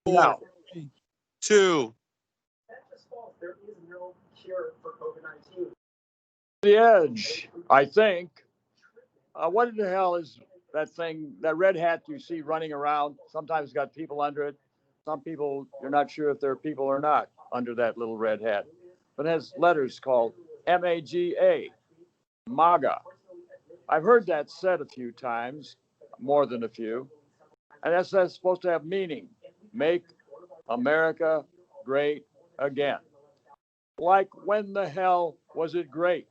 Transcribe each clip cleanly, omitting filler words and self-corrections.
Now, 2. the edge, I think. What in the hell is that thing, that red hat you see running around? Sometimes it's got people under it. Some people, you're not sure if they're people or not under that little red hat. But it has letters called MAGA, MAGA. I've heard that said a few times, more than a few. And that's supposed to have meaning. Make America great again. Like, when the hell was it great?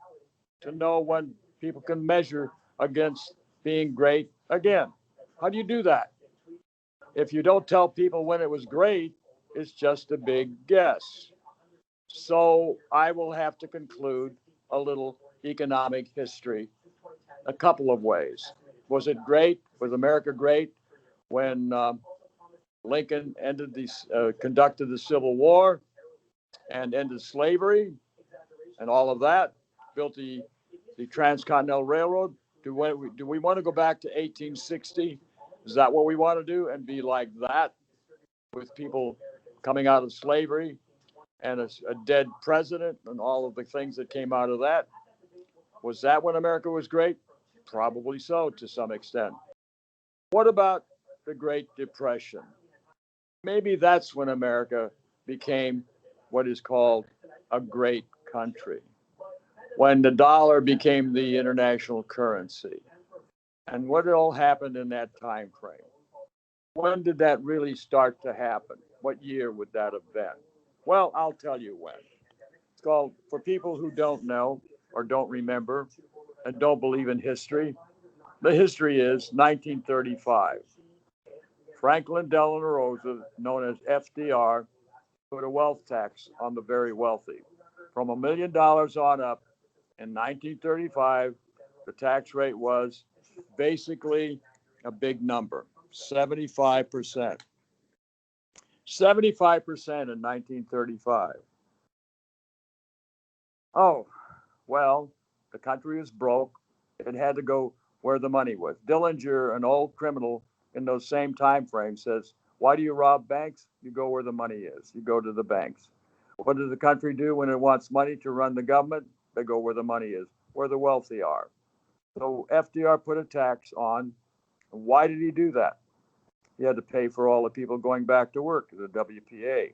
To know when people can measure against being great again. How do you do that? If you don't tell people when it was great, it's just a big guess. So I will have to conclude a little economic history a couple of ways. Was it great? Was America great when Lincoln conducted the Civil War and ended slavery and all of that? Built the Transcontinental Railroad. Do we want to go back to 1860? Is that what we want to do and be like that with people coming out of slavery and a dead president and all of the things that came out of that? Was that when America was great? Probably so, to some extent. What about the Great Depression? Maybe that's when America became what is called a great country, when the dollar became the international currency. And what all happened in that time frame? When did that really start to happen? What year would that have been? Well, I'll tell you when. It's called, for people who don't know or don't remember and don't believe in history, the history is 1935. Franklin Delano Roosevelt, known as FDR, put a wealth tax on the very wealthy. From $1 million on up in 1935, the tax rate was basically a big number, 75%. 75% in 1935. Oh, well, the country was broke. It had to go where the money was. Dillinger, an old criminal in those same time frames, says, why do you rob banks? You go where the money is. You go to the banks. What does the country do when it wants money to run the government? They go where the money is, where the wealthy are. So FDR put a tax on. Why did he do that? He had to pay for all the people going back to work, the WPA.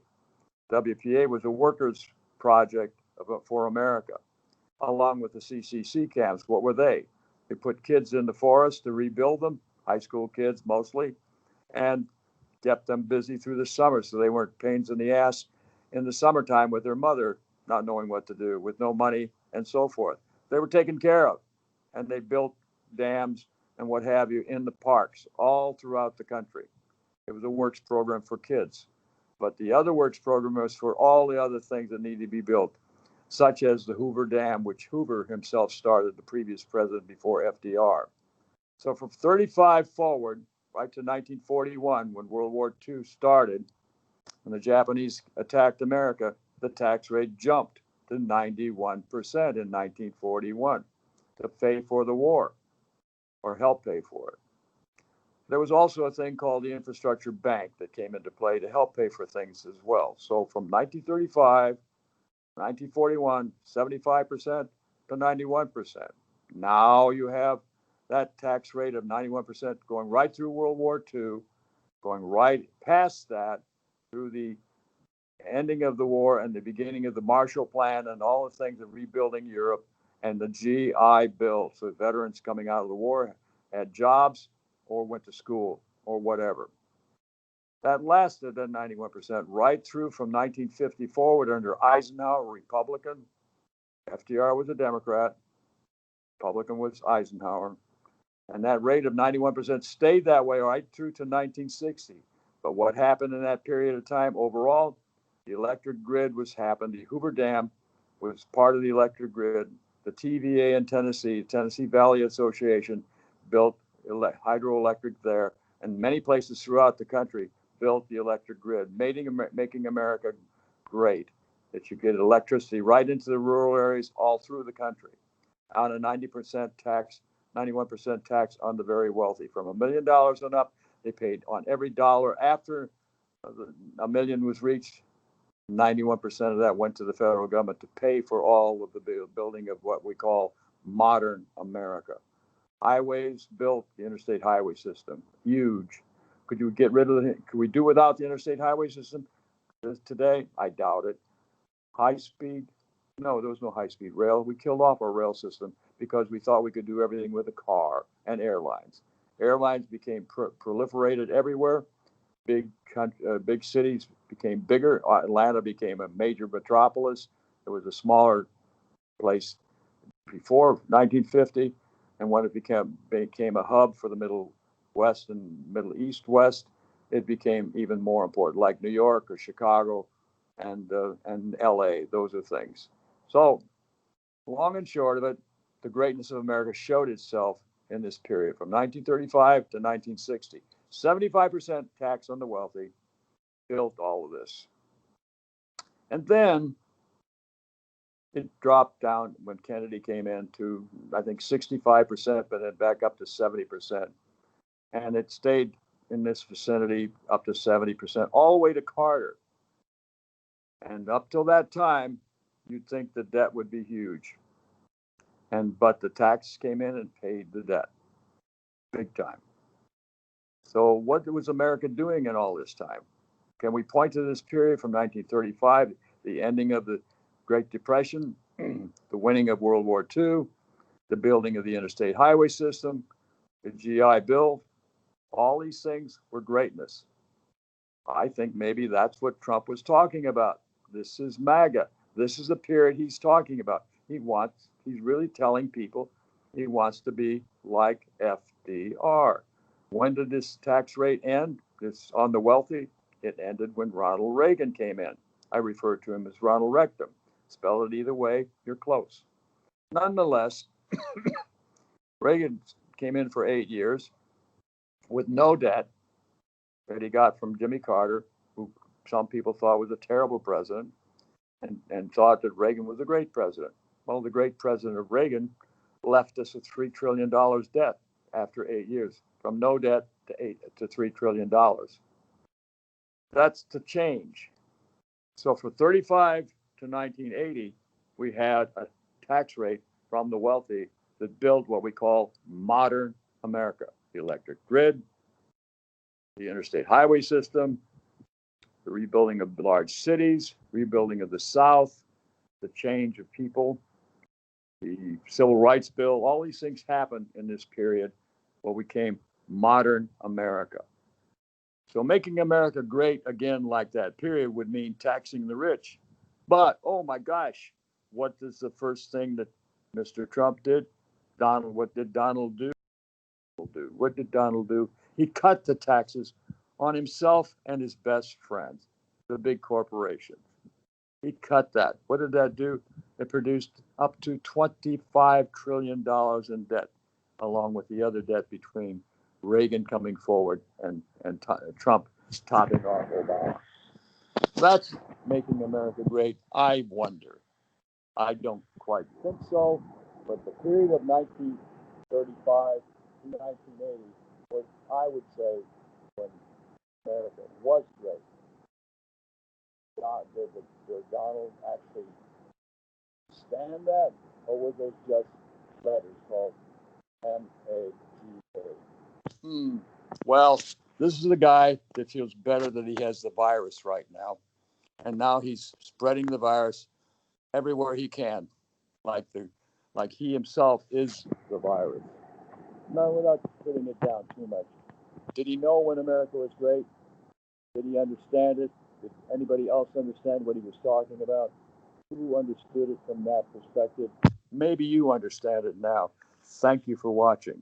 WPA was a workers' project for America, along with the CCC camps. What were they? They put kids in the forest to rebuild them, high school kids mostly, and kept them busy through the summer so they weren't pains in the ass in the summertime with their mother not knowing what to do, with no money and so forth. They were taken care of, and they built dams and what have you in the parks all throughout the country. It was a works program for kids. But the other works program was for all the other things that needed to be built, such as the Hoover Dam, which Hoover himself started, the previous president before FDR. So from 35 forward, right to 1941, when World War II started, and the Japanese attacked America, the tax rate jumped to 91% in 1941 to pay for the war or help pay for it. There was also a thing called the Infrastructure Bank that came into play to help pay for things as well. So from 1935, 1941, 75% to 91%. Now you have that tax rate of 91% going right through World War II, going right past that through the ending of the war and the beginning of the Marshall Plan and all the things of rebuilding Europe and the GI Bill. So veterans coming out of the war had jobs or went to school or whatever. That lasted at 91% right through from 1950 forward under Eisenhower, Republican. FDR was a Democrat. Republican was Eisenhower. And that rate of 91% stayed that way right through to 1960. But what happened in that period of time overall? The electric grid was happened. The Hoover Dam was part of the electric grid. The TVA in Tennessee, Tennessee Valley Association, built hydroelectric there, and many places throughout the country built the electric grid, making America great, that you get electricity right into the rural areas all through the country on a 90% tax, 91% tax on the very wealthy. From $1 million and up, they paid on every dollar after A million was reached. 91% of that went to the federal government to pay for all of the building of what we call modern America. Highways built, the interstate highway system, huge. Could you get rid of it? Could we do without the interstate highway system today? I doubt it. High speed? No, there was no high speed rail. We killed off our rail system because we thought we could do everything with a car and airlines. Airlines became proliferated everywhere. Big cities became bigger. Atlanta became a major metropolis. It was a smaller place before 1950, and when it became a hub for the Middle West and Middle East West, it became even more important, like New York or Chicago and L.A. Those are things. So, long and short of it, the greatness of America showed itself in this period from 1935 to 1960. 75% tax on the wealthy built all of this. And then it dropped down when Kennedy came in to, I think, 65%, but then back up to 70%. And it stayed in this vicinity up to 70%, all the way to Carter. And up till that time, you'd think the debt would be huge. But the tax came in and paid the debt big time. So what was America doing in all this time? Can we point to this period from 1935, the ending of the Great Depression, the winning of World War II, the building of the interstate highway system, the GI Bill? All these things were greatness. I think maybe that's what Trump was talking about. This is MAGA. This is the period he's talking about. He's really telling people he wants to be like FDR. When did this tax rate end? It's on the wealthy. It ended when Ronald Reagan came in. I refer to him as Ronald Rectum. Spell it either way, you're close. Nonetheless, Reagan came in for 8 years with no debt that he got from Jimmy Carter, who some people thought was a terrible president, and thought that Reagan was a great president. Well, the great president of Reagan left us with $3 trillion debt after 8 years, from no debt to $3 trillion. That's the change. So from 35 to 1980, we had a tax rate from the wealthy that built what we call modern America. The electric grid, the interstate highway system, the rebuilding of large cities, rebuilding of the South, the change of people, the Civil Rights Bill. All these things happened in this period, what became modern America. So making America great again like that period would mean taxing the rich. But, oh my gosh, what is the first thing that Mr. Trump did? What did Donald do? What did Donald do? He cut the taxes on himself and his best friends, the big corporations. He cut that. What did that do? It produced up to $25 trillion in debt, along with the other debt between Reagan coming forward and Trump topping off Obama. That's making America great. I wonder. I don't quite think so, but the period of 1935 to 1980 was, I would say, when America was great. Did Donald actually stand that, or were those just letters called MAGA? Well, this is a guy that feels better that he has the virus right now, and now he's spreading the virus everywhere he can, like he himself is the virus. No, we're not putting it down too much. Did he know when America was great? Did he understand it? Did anybody else understand what he was talking about? Who understood it from that perspective? Maybe you understand it now. Thank you for watching.